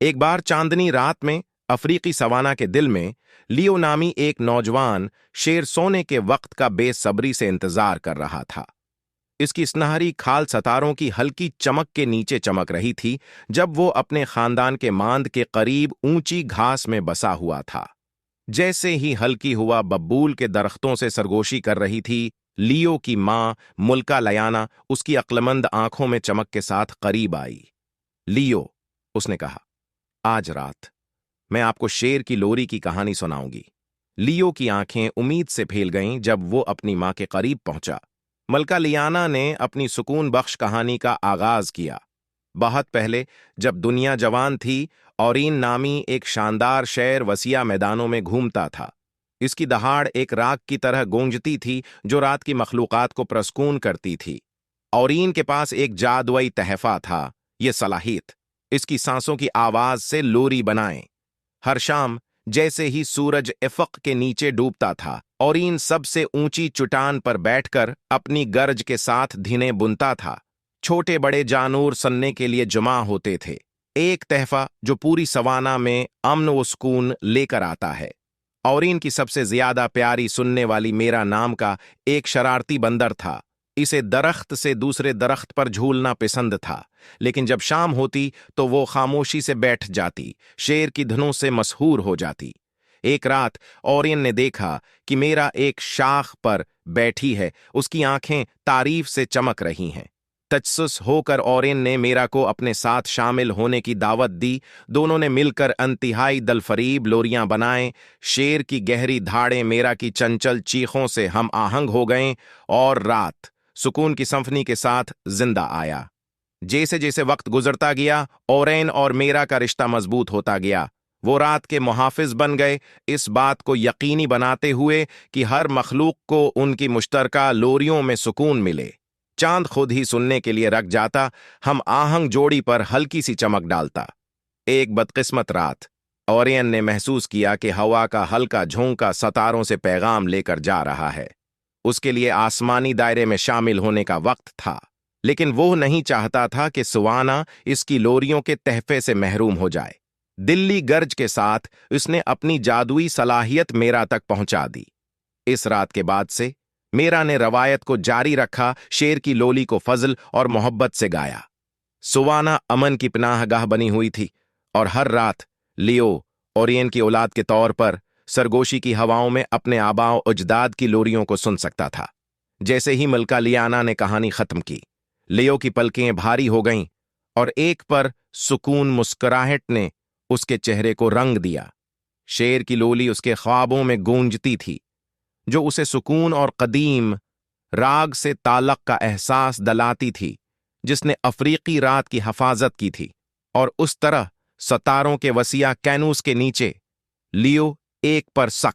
ایک بار चांदनी रात में अफ्रीकी सवाना के दिल में लियो नामी एक नौजवान शेर सोने के वक्त का बेसब्री से इंतजार कर रहा था। इसकी सुनहरी खाल सतारों की हल्की चमक के नीचे चमक रही थी जब वो अपने खानदान के मांद के करीब ऊंची घास में बसा हुआ था। जैसे ही हल्की हुआ बब्बूल के दरख्तों से सरगोशी कर रही थी, लियो की मां मुल्का लयाना उसकी अक्लमंद आंखों में चमक के साथ करीब आई। लियो, उसने कहा, आज रात मैं आपको शेर की लोरी की कहानी सुनाऊंगी। लियो की आंखें उम्मीद से फैल गईं जब वो अपनी मां के करीब पहुंचा। मलका लियाना ने अपनी सुकून बख्श कहानी का आगाज किया। बहुत पहले, जब दुनिया जवान थी, औरीन नामी एक शानदार शेर वसिया मैदानों में घूमता था। इसकी दहाड़ एक राग की तरह गूंजती थी जो रात की मखलूकात को प्रस्कून करती थी। औरीन के पास एक जादुई तहफा था, ये सलाहियत, इसकी सांसों की आवाज से लोरी बनाए। हर शाम जैसे ही सूरज इफक के नीचे डूबता था, औरीन सबसे ऊंची चुटान पर बैठकर अपनी गरज के साथ धिने बुनता था। छोटे बड़े जानूर सुनने के लिए जमा होते थे। एक तहफा जो पूरी सवाना में अमन व सुकून लेकर आता है। औरीन की सबसे ज्यादा प्यारी सुनने वाली मेरा नाम का एक शरारती बंदर था। इसे दरख्त से दूसरे दरख्त पर झूलना पसंद था, लेकिन जब शाम होती तो वो खामोशी से बैठ जाती, शेर की धुनों से मशहूर हो जाती। एक रात औरीन ने देखा कि मेरा एक शाख पर बैठी है, उसकी आंखें तारीफ से चमक रही हैं। तजस्सुस होकर औरीन ने मेरा को अपने साथ शामिल होने की दावत दी। दोनों ने मिलकर इंतहाई दलफरीब लोरियां बनाए। शेर की गहरी धाड़ें मेरा की चंचल चीखों से हम आहंग हो गएं और रात सुकून की संफनी के साथ जिंदा आया। जैसे जैसे वक्त गुजरता गया, औरीन और मेरा का रिश्ता मजबूत होता गया। वो रात के मुहाफिज बन गए, इस बात को यकीनी बनाते हुए कि हर मखलूक को उनकी मुश्तरका लोरियों में सुकून मिले। चांद खुद ही सुनने के लिए रख जाता, हम आहंग जोड़ी पर हल्की सी चमक डालता। एक बदकिस्मत रात औरीन ने महसूस किया कि हवा का हल्का झोंका सतारों से पैगाम लेकर जा रहा है। उसके लिए आसमानी दायरे में शामिल होने का वक्त था, लेकिन वो नहीं चाहता था कि सुवाना इसकी लोरियों के तहफे से महरूम हो जाए। दिल्ली गर्ज के साथ उसने अपनी जादुई सलाहियत मेरा तक पहुंचा दी। इस रात के बाद से मेरा ने रवायत को जारी रखा, शेर की लोली को फजल और मोहब्बत से गाया। सुवाना अमन की पनाहगाह बनी हुई थी और हर रात लियो औरीन की औलाद के तौर पर सरगोशी की हवाओं में अपने आबाओ अजदाद की लोरियों को सुन सकता था। जैसे ही मलका लियाना ने कहानी खत्म की, लियो की पलकें भारी हो गईं और एक पर सुकून मुस्कुराहट ने उसके चेहरे को रंग दिया। शेर की लोली उसके ख्वाबों में गूंजती थी, जो उसे सुकून और कदीम राग से ताल्लुक का एहसास दिलाती थी, जिसने अफ्रीकी रात की हिफाजत की थी। और उस तरह सतारों के वसिया कैनूस के नीचे लियो एक पर सक